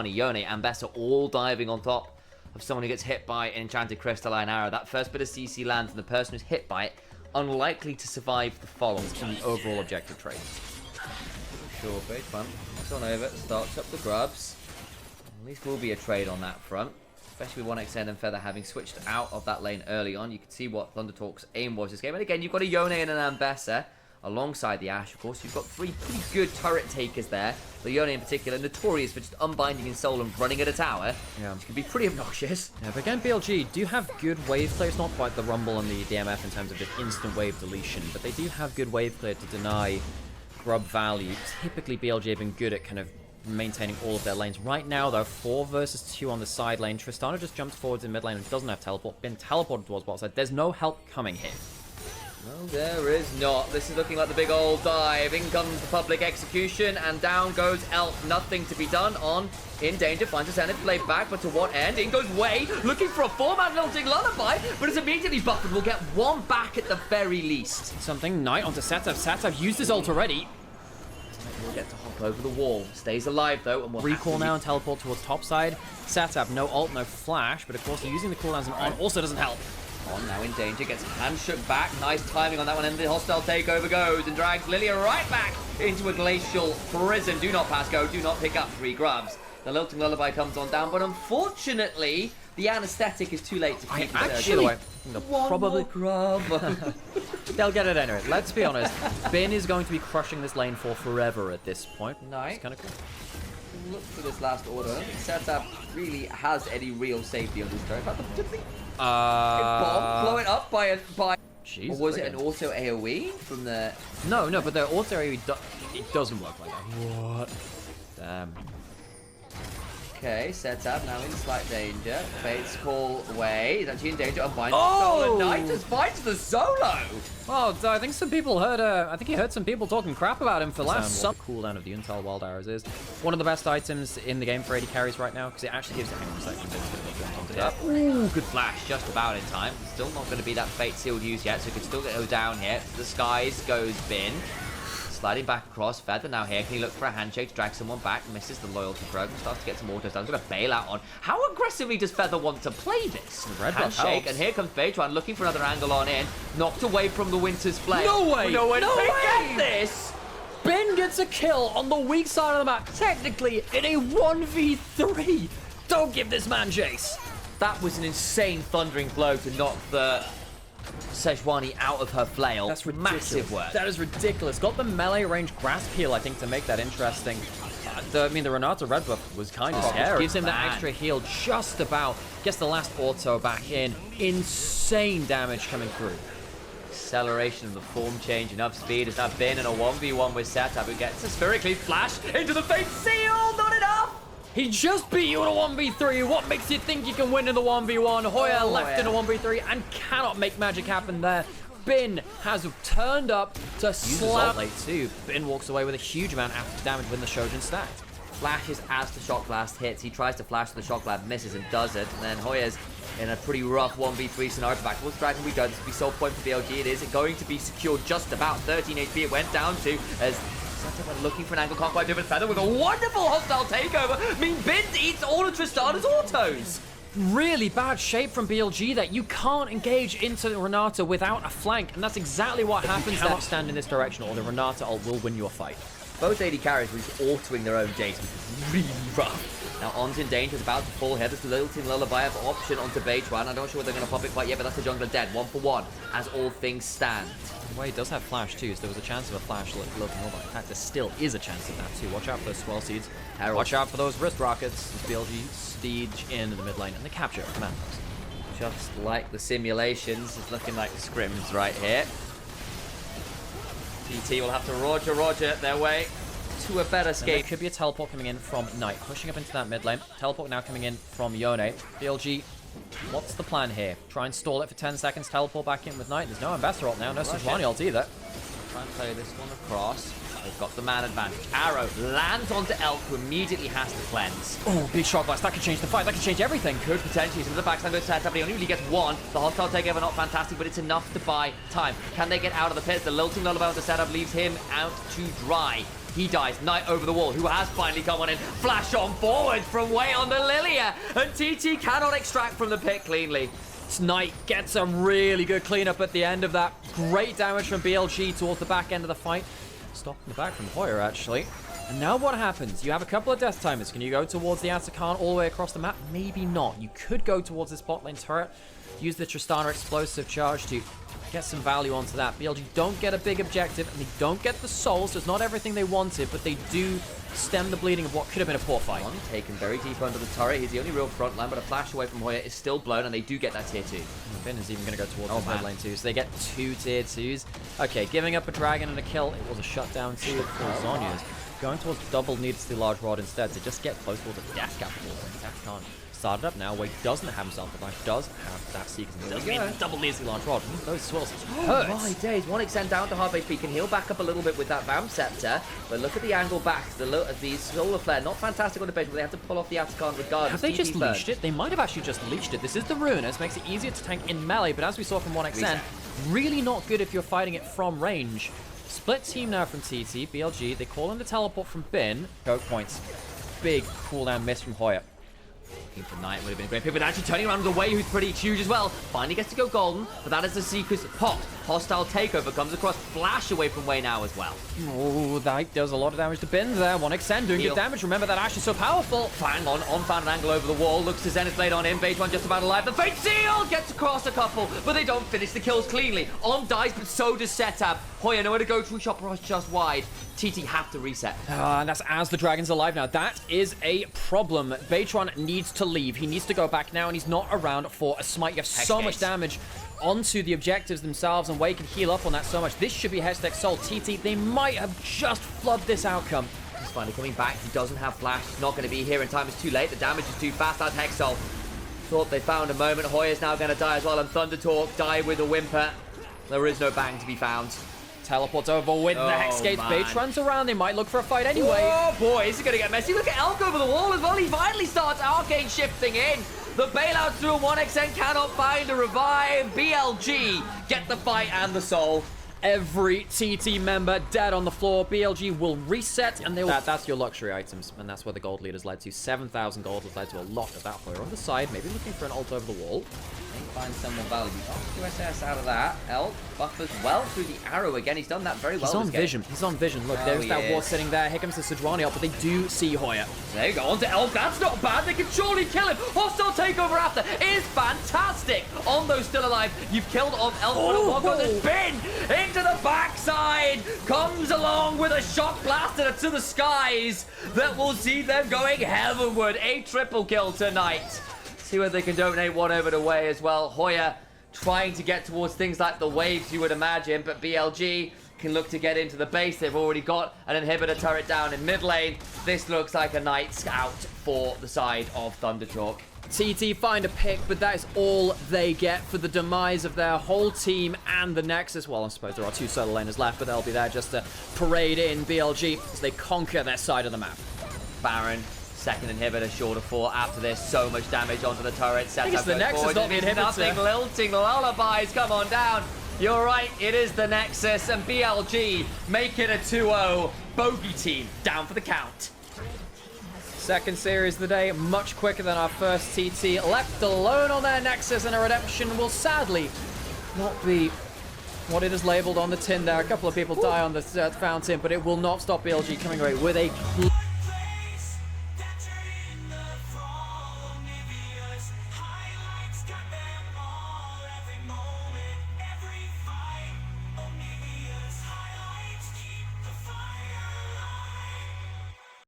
Yone and Bessa all diving on top of someone who gets hit by an enchanted crystalline arrow. That first bit of CC lands, and the person who's hit by it unlikely to survive the follow in the overall objective trade. Sure, big fun. It's on over, starts up the grubs. At least will be a trade on that front, especially with 1xN and Feather having switched out of that lane early on. You can see what Thunder Talk's aim was this game. And again, you've got a Yone and an Ambessa alongside the Ashe, of course. You've got three pretty good turret takers there. The Yone in particular, notorious for just unbinding in soul and running at a tower, which can be pretty obnoxious. Yeah, but again, BLG do have good wave play. It's not quite the Rumble and the DMF in terms of just instant wave deletion, but they do have good wave play to deny grub value. Typically, BLG have been good at kind of maintaining all of their lanes. Right now, though, 4 versus 2 on the side lane. Tristana just jumps forwards in mid lane and doesn't have teleport. Been teleported towards bot side. There's no help coming here. No, there is not. This is looking like the big old dive. In comes the public execution, and down goes Elf. Nothing to be done on In Danger. Finds a Zenith blade back, but to what end? In goes Wei, looking for a 4-man lilting lullaby, but is immediately buffered. We'll get one back at the very least. Something. Knight onto Satav. Satav used his ult already. He'll get to hop over the wall. Stays alive, though, and we'll recall now and teleport towards top side. Satav, no ult, no flash, but of course using the cooldowns and on also doesn't help. On now In Danger, gets hand shook back. Nice timing on that one, and the hostile takeover goes and drags Lilia right back into a glacial prison. Do not pass go, do not pick up 3 grubs. The lilting lullaby comes on down, but unfortunately, the anesthetic is too late to keep it. Actually, probably grub. They'll get it anyway. Let's be honest. Bin is going to be crushing this lane for forever at this point. Nice. It's kind of cool. Look for this last order. I don't think Setup really has any real safety on this turret. In fact, the thing, bomb, blow it up by Jeez, or was it an auto AoE from the? No, but the auto AoE it doesn't work like that. What? Damn. Okay, Setup now in slight danger. Fates call away. He's actually in danger. Unbinds Oh! solo. Knight just finds the solo. Well, I think some people heard. I think he heard some people talking crap about him for last. Some cooldown of the Untel Wild Arrows is one of the best items in the game for AD carries right now because it actually gives it a section. Ooh, good flash, just about in time. Still not going to be that fate sealed use yet, so he can still go down here. The skies goes Bin. Sliding back across, Feather now here. Can he look for a handshake to drag someone back? Misses the loyalty program, starts to get some autos down. He's going to bail out on. How aggressively does Feather want to play this? Red handshake, and here comes Beidran looking for another angle on in. Knocked away from the Winter's Flame. No way! No way! No way! Get this! Bin gets a kill on the weak side of the map, technically in a 1v3. Don't give this man Jace. That was an insane thundering blow to knock the Sejuani out of her flail. That's ridiculous. Massive work. That is ridiculous. Got the melee range grasp heal, I think, to make that interesting. The Renata red buff was kind of scary. Gives him that extra heal just about. Gets the last auto back in. Insane damage coming through. Acceleration of the form change, enough speed. Has that been in a 1v1 with Setup, who gets a spherically flash into the Fate Seal? Not enough! He just beat you in a 1v3. What makes you think you can win in the 1v1? Hoya left in a 1v3 and cannot make magic happen there. Bin has turned up to slap. Late too. Bin walks away with a huge amount of damage when the Shojin stacked. Flashes as the Shock Blast hits. He tries to flash, the Shock Blast misses and does it. And then Hoya's in a pretty rough 1v3 scenario. Back towards Dragon. We don't. This will be sold point for BLG. It is going to be secured just about 13 HP. It went down to as looking for an angle, can't quite do it. Feather with a wonderful hostile takeover. I mean, Bin eats all of Tristana's autos. Really bad shape from BLG that you can't engage into Renata without a flank, and that's exactly what happens. You cannot stand in this direction, or the Renata ult will win you a fight. Both AD carries were just autoing their own Jace, which is really rough. Now, On's in danger, is about to fall here. There's the lilting lullaby of option onto Beidran. I'm not sure whether they're going to pop it quite yet, but that's the jungler dead. 1 for 1, as all things stand. Well, he does have flash too, so there was a chance of a flash lilting lullaby. In fact, there still is a chance of that too. Watch out for those swell seeds. Herald. Watch out for those wrist rockets. BLG siege in the mid lane and the capture of command post. Just like the simulations, it's looking like the scrims right here. TT will have to Roger their way to a better escape. There could be a teleport coming in from Knight, pushing up into that mid lane. Teleport now coming in from Yone. BLG, what's the plan here? Try and stall it for 10 seconds, teleport back in with Knight. There's no Ambassador ult now, no Sejuani ult either. Try and play this one across. They've got the man advantage. Arrow lands onto Elk, who immediately has to cleanse. Oh, big shock blast. That could change the fight. That could change everything. Could potentially. Some of the backside goes to Setup, but he only really gets one. The hostile takeover not fantastic, but it's enough to buy time. Can they get out of the pit? The lilting lullaby on the Setup leaves him out to dry. He dies. Knight over the wall, who has finally come on in. Flash on forward from way on the Lilia. And TT cannot extract from the pit cleanly. Knight gets a really good cleanup at the end of that. Great damage from BLG towards the back end of the fight. Stop in the back from Hoyer, actually. And now what happens? You have a couple of death timers. Can you go towards the Atakan all the way across the map? Maybe not. You could go towards this bot lane turret. Use the Tristana explosive charge to get some value onto that. BLG don't get a big objective, and they don't get the soul, so it's not everything they wanted, but they do stem the bleeding of what could have been a poor fight. One taken very deep under the turret. He's the only real front line, but a flash away from Hoyer is still blown, and they do get that tier 2. Finn is even going to go towards the mid lane too, so they get 2 tier 2s. Okay, giving up a dragon and a kill. It was a shutdown too for Zhonya's. Going towards double needlessly large rod instead to just get close towards the death capital. Atakan started up now, where he doesn't have himself the knife, does have that Seekers, and does need the double needlessly large rod. Those swirls hurt. Oh my days, 1xN down to half HP, can heal back up a little bit with that Vamp Scepter, but look at the angle back, the Solar Flare, not fantastic on the base, but they have to pull off the Atakan regardless. Have they just leashed it? They might have actually just leashed it. This is the Ruinous, makes it easier to tank in melee, but as we saw from 1xN, really not good if you're fighting it from range. Split team now from TT, BLG, they call in the teleport from Bin. Choke points. Big cooldown miss from Hoyer. Looking for Knight would have been a great pick, but actually turning around the way, who's pretty huge as well. Finally gets to go golden, but that is the Seekers pot. Hostile takeover comes across, flash away from Way now as well. Oh, that does a lot of damage to Bin there. 1xN doing good damage. Remember that Ashe is so powerful. Fang on found an angle over the wall, looks to Zenith Blade on him. Base one just about alive. The Fate Seal gets across a couple, but they don't finish the kills cleanly. On dies, but so does Setab. Hoyer nowhere to go, true shot rush just wide. TT have to reset. And that's as the Dragon's alive now. That is a problem. Baytron needs to leave. He needs to go back now, and he's not around for a smite. You have so much damage onto the objectives themselves, and Way can heal up on that so much. This should be Hextech Soul. TT, they might have just flubbed this outcome. He's finally coming back. He doesn't have flash. He's not going to be here in time. It's too late. The damage is too fast. That's Hex Soul. Thought they found a moment. Hoyer's now going to die as well, and Thunder Talk die with a whimper. There is no bang to be found. Teleports over with the Hex Gates. Bait runs around. They might look for a fight anyway. Oh boy, is it going to get messy? Look at Elk over the wall as well. He finally starts Arcane shifting in. The bailout through 1xN cannot find a revive. BLG get the fight and the soul. Every TT member dead on the floor. BLG will reset, and they will... That's your luxury items, and that's where the gold leaders led to. 7,000 gold has led to a lot of that player on the side, maybe looking for an ult over the wall. Find some more value. QSS out of that. Elk buffers well through the arrow again. He's done that very well. He's on vision. He's on vision. Look, there's that ward sitting there. Here comes the Sejuani up, but they do see Hoyer. There you go. On to Elk. That's not bad. They can surely kill him. Hostile takeover after is fantastic. On those still alive. You've killed off Elk. Oh, goes a spin into the backside. Comes along with a shock blast to the skies that will see them going heavenward. A triple kill tonight. See whether they can donate one over to Way as well. Hoyer trying to get towards things like the waves, you would imagine, but BLG can look to get into the base. They've already got an inhibitor turret down in mid lane. This looks like a night scout for the side of Thunderchalk. TT find a pick, but that is all they get for the demise of their whole team and the Nexus. Well, I suppose there are 2 solo laners left, but they'll be there just to parade in BLG as they conquer their side of the map. Baron. Second inhibitor short of 4 after this. So much damage onto the turret. I think it's the Nexus, not the inhibitor. Nothing. Lilting lullabies. Come on down. You're right. It is the Nexus. And BLG make it a 2-0. Bogey team down for the count. Second series of the day. Much quicker than our first TT. Left alone on their Nexus, and a redemption will sadly not be what it is labeled on the tin there. A couple of people die on the fountain, but it will not stop BLG coming away with a